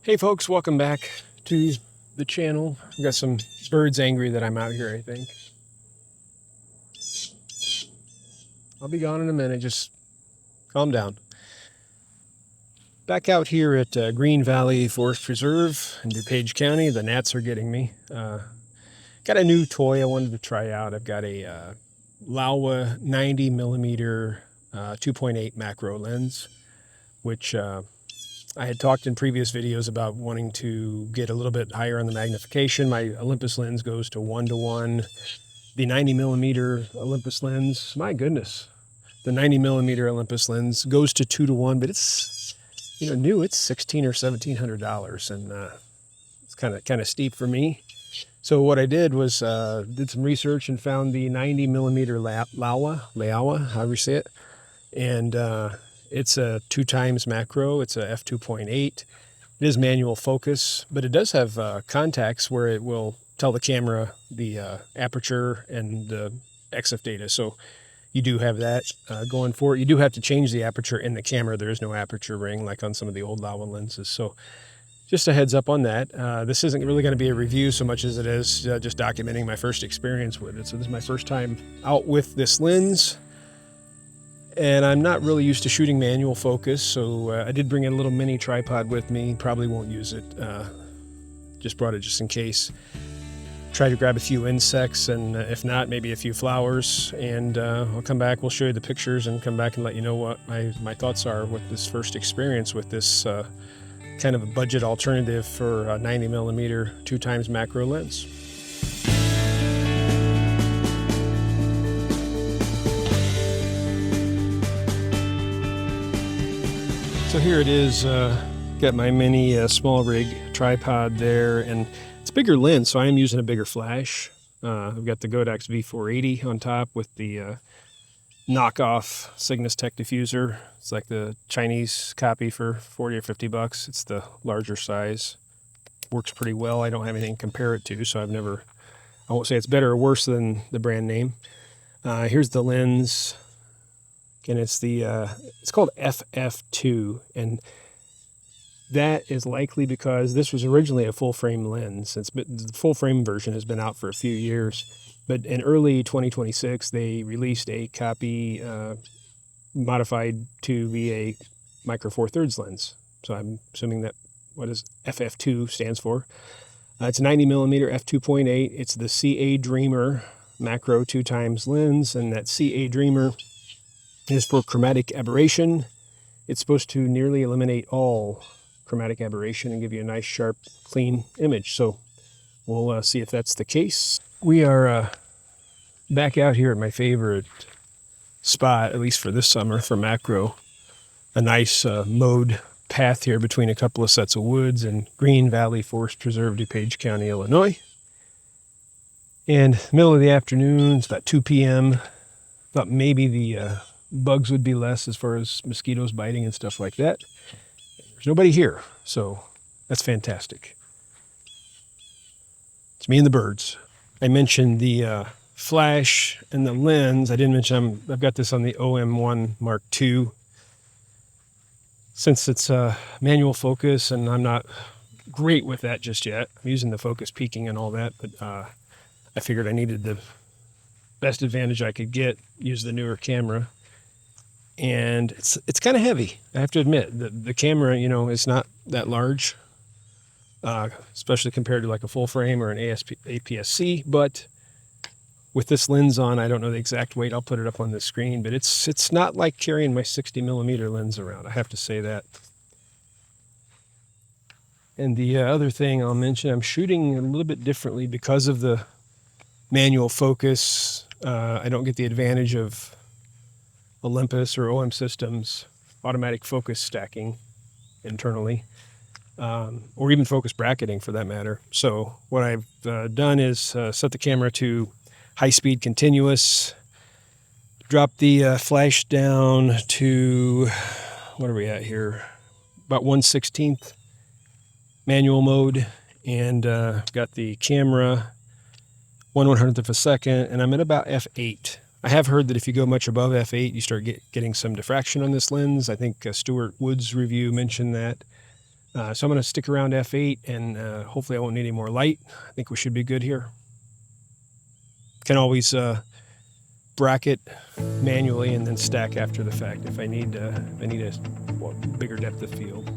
Hey folks, welcome back to the channel. I've got some birds angry that I'm out here, I think. I'll be gone in a minute, just calm down. Back out here at Green Valley Forest Preserve in DuPage County. The gnats are getting me. Got a new toy I wanted to try out. I've got a Laowa 90mm f2.8 macro lens, which I had talked in previous videos about wanting to get a little bit higher on the magnification. My Olympus lens goes to 1:1. The 90mm Olympus lens, my goodness, the 90mm Olympus lens goes to 2:1, but it's, new. It's $1,600 or $1,700, and it's kind of steep for me. So what I did was did some research and found the 90mm Laowa, however you say it, and it's a 2x macro. It's a f2.8. It is manual focus, but it does have contacts where it will tell the camera the aperture and the EXIF data. So you do have that going for it. You do have to change the aperture in the camera. There is no aperture ring like on some of the old Laowa lenses. So just a heads up on that. This isn't really going to be a review so much as it is just documenting my first experience with it. So this is my first time out with this lens. And I'm not really used to shooting manual focus, so I did bring a little mini tripod with me. Probably won't use it. Just brought it just in case. Try to grab a few insects, and if not, maybe a few flowers. And I'll come back, we'll show you the pictures, and come back and let you know what my thoughts are with this first experience with this kind of a budget alternative for a 90mm 2x macro lens. So here it is, got my mini small rig tripod there, and it's a bigger lens, so I am using a bigger flash. I've got the Godox V480 on top with the knockoff Cygnus Tech diffuser. It's like the Chinese copy for 40 or 50 bucks. It's the larger size. Works pretty well. I don't have anything to compare it to, so I won't say it's better or worse than the brand name. Here's the lens. And it's called FF2, and that is likely because this was originally a full frame lens. The full frame version has been out for a few years, but in early 2026 they released a copy modified to be a micro four thirds lens. So I'm assuming that what is FF2 stands for. It's a 90mm f2.8. It's the CA Dreamer macro 2x lens, and that CA Dreamer is for chromatic aberration. It's supposed to nearly eliminate all chromatic aberration and give you a nice, sharp, clean image. So we'll see if that's the case. We are back out here at my favorite spot, at least for this summer, for macro. A nice mowed path here between a couple of sets of woods in Green Valley Forest Preserve, DuPage County, Illinois. And middle of the afternoon, it's about 2 p.m. Thought maybe the bugs would be less as far as mosquitoes biting and stuff like that. There's nobody here, so that's fantastic. It's me and the birds. I mentioned the flash and the lens. I didn't mention I've got this on the OM1 Mark II. Since it's manual focus and I'm not great with that just yet, I'm using the focus peaking and all that, but I figured I needed the best advantage I could get, use the newer camera. And it's kind of heavy, I have to admit. The camera, is not that large, especially compared to like a full frame or an APS-C. But with this lens on, I don't know the exact weight. I'll put it up on the screen, but it's not like carrying my 60mm lens around. I have to say that. And the other thing I'll mention, I'm shooting a little bit differently because of the manual focus. I don't get the advantage of Olympus or OM Systems automatic focus stacking internally, or even focus bracketing for that matter. So what I've done is set the camera to high-speed continuous, drop the flash down to, what are we at here, about 1/16 manual mode, and got the camera 1/100th of a second, and I'm at about f8. I have heard that if you go much above f8, you start getting some diffraction on this lens. I think Stuart Wood's review mentioned that. So I'm going to stick around f8, and hopefully I won't need any more light. I think we should be good here. Can always bracket manually and then stack after the fact if I need a bigger depth of field.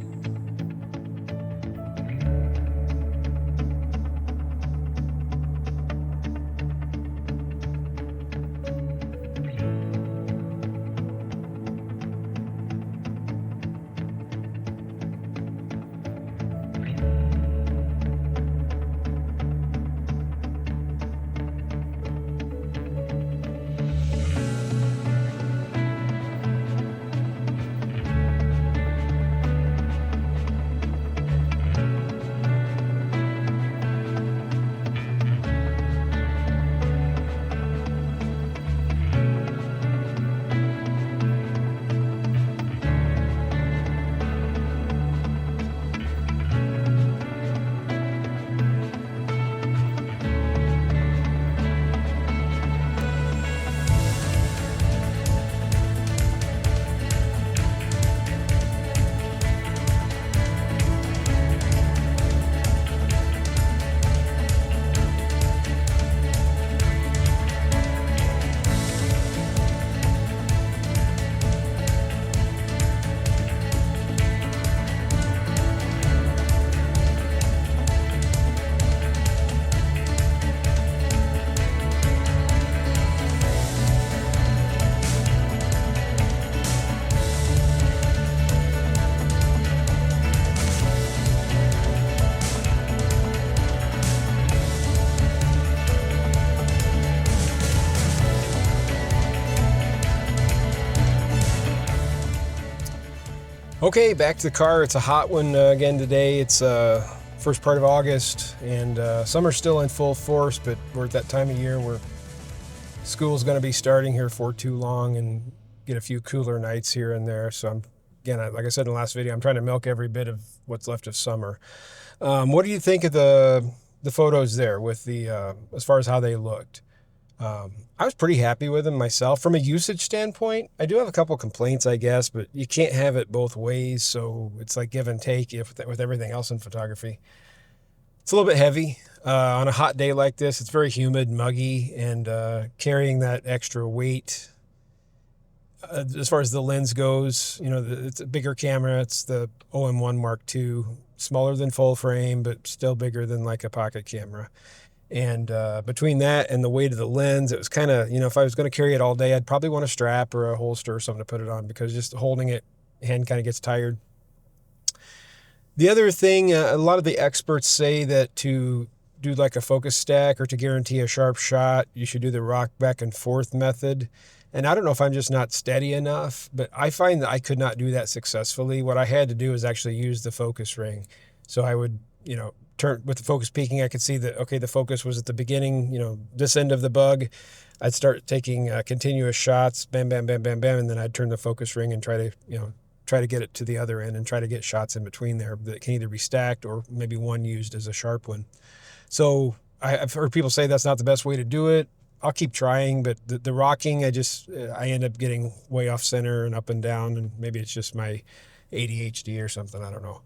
Okay, back to the car. It's a hot one again today. It's first part of August, and summer's still in full force, but we're at that time of year where school's going to be starting here for too long and get a few cooler nights here and there. So I'm, again, like I said in the last video, I'm trying to milk every bit of what's left of summer. What do you think of the photos there with the as far as how they looked? I was pretty happy with them myself. From a usage standpoint, I do have a couple complaints, I guess, but you can't have it both ways, so it's like give and take with everything else in photography. It's a little bit heavy. On a hot day like this, it's very humid, muggy, and carrying that extra weight. As far as the lens goes, you know, it's a bigger camera. It's the OM1 Mark II, smaller than full frame, but still bigger than like a pocket camera. And between that and the weight of the lens, it was kind of, you know, if I was going to carry it all day, I'd probably want a strap or a holster or something to put it on, because just holding it, hand kind of gets tired. The other thing, a lot of the experts say that to do like a focus stack or to guarantee a sharp shot, you should do the rock back and forth method. And I don't know if I'm just not steady enough, but I find that I could not do that successfully. What I had to do is actually use the focus ring. So I would, you know, turn with the focus peaking, I could see that, okay, the focus was at the beginning, you know, this end of the bug. I'd start taking continuous shots, bam, bam, bam, bam, bam, and then I'd turn the focus ring and try to get it to the other end and try to get shots in between there that can either be stacked or maybe one used as a sharp one. So I've heard people say that's not the best way to do it. I'll keep trying, but the rocking, I end up getting way off center and up and down, and maybe it's just my ADHD or something, I don't know.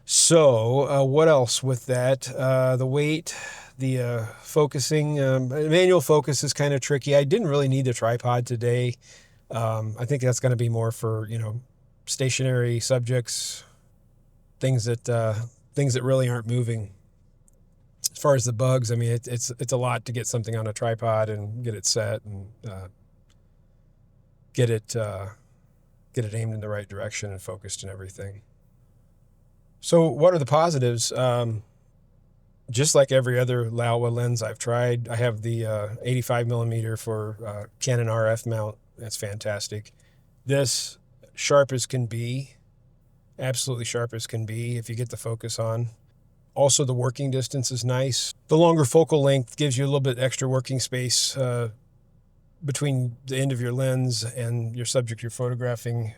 So what else with that? The weight, the focusing, manual focus is kind of tricky. I didn't really need the tripod today. I think that's going to be more for, you know, stationary subjects, things that really aren't moving. As far as the bugs, I mean, it's a lot to get something on a tripod and get it set and get it aimed in the right direction and focused and everything. So what are the positives? Just like every other Laowa lens I've tried, I have the 85mm for Canon RF mount. That's fantastic. This, sharp as can be, absolutely sharp as can be if you get the focus on. Also, the working distance is nice. The longer focal length gives you a little bit extra working space between the end of your lens and your subject you're photographing.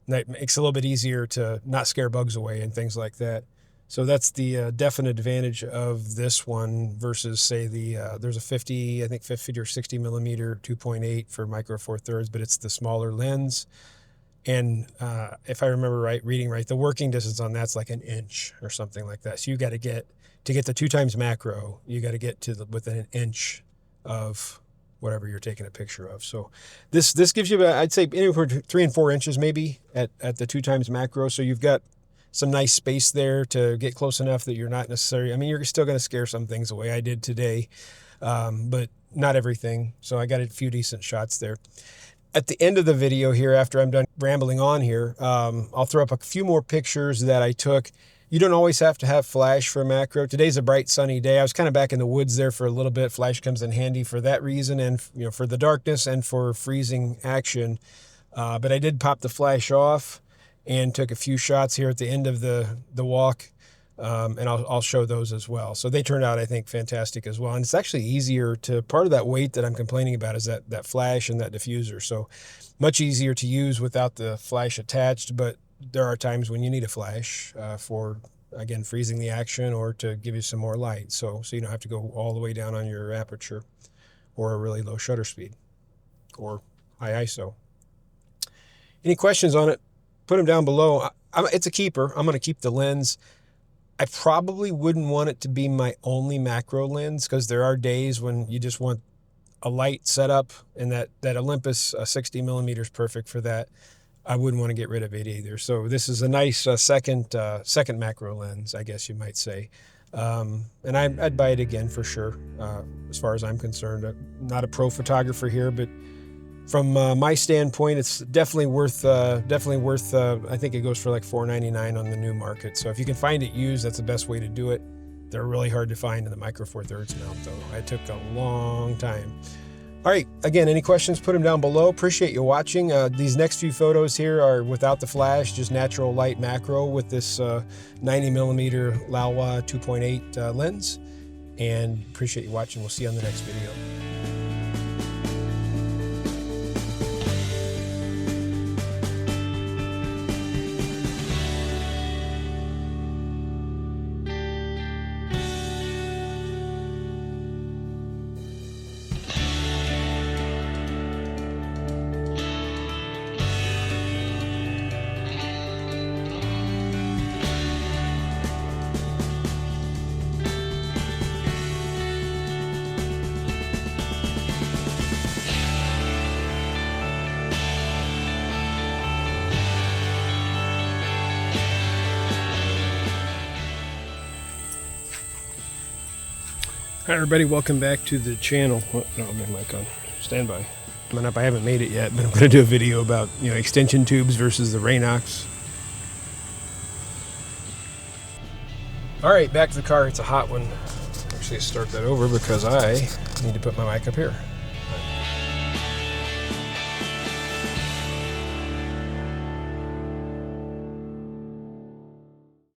That makes it a little bit easier to not scare bugs away and things like that. So that's the definite advantage of this one versus, say, there's a 50 or 60mm 2.8 for micro four thirds, but it's the smaller lens. And if I remember right, reading right, the working distance on that's like an inch or something like that. So you got to get the 2x macro, you got to get to within an inch of whatever you're taking a picture of. So this gives you, I'd say, anywhere 3 and 4 inches maybe at the 2x macro. So you've got some nice space there to get close enough that you're not necessarily, I mean, you're still going to scare some things away. I did today, but not everything. So I got a few decent shots there. At the end of the video here, after I'm done rambling on here, I'll throw up a few more pictures that I took. You don't always have to have flash for macro. Today's a bright sunny day. I was kind of back in the woods there for a little bit. Flash comes in handy for that reason, and for the darkness and for freezing action. But I did pop the flash off and took a few shots here at the end of the walk. And I'll show those as well. So they turned out, I think, fantastic as well. And it's actually easier to, part of that weight that I'm complaining about is that flash and that diffuser. So much easier to use without the flash attached, but there are times when you need a flash for, again, freezing the action or to give you some more light. So you don't have to go all the way down on your aperture or a really low shutter speed or high ISO. Any questions on it? Put them down below. It's a keeper. I'm going to keep the lens. I probably wouldn't want it to be my only macro lens because there are days when you just want a light setup, and that Olympus 60mm is perfect for that. I wouldn't want to get rid of it either. So this is a nice second macro lens, I guess you might say. And I'd buy it again for sure, as far as I'm concerned. I'm not a pro photographer here, but from my standpoint, it's definitely worth. I think it goes for like $4.99 on the new market. So if you can find it used, that's the best way to do it. They're really hard to find in the Micro Four Thirds mount, though. It took a long time. All right, again, any questions, put them down below. Appreciate you watching. These next few photos here are without the flash, just natural light macro with this 90mm Laowa 2.8 lens. And appreciate you watching. We'll see you on the next video. Hi everybody, welcome back to the channel. Oh, no, my mic on. Stand by. Coming up, I haven't made it yet, but I'm going to do a video about extension tubes versus the Raynox. All right, back to the car. It's a hot one. Actually, start that over because I need to put my mic up here.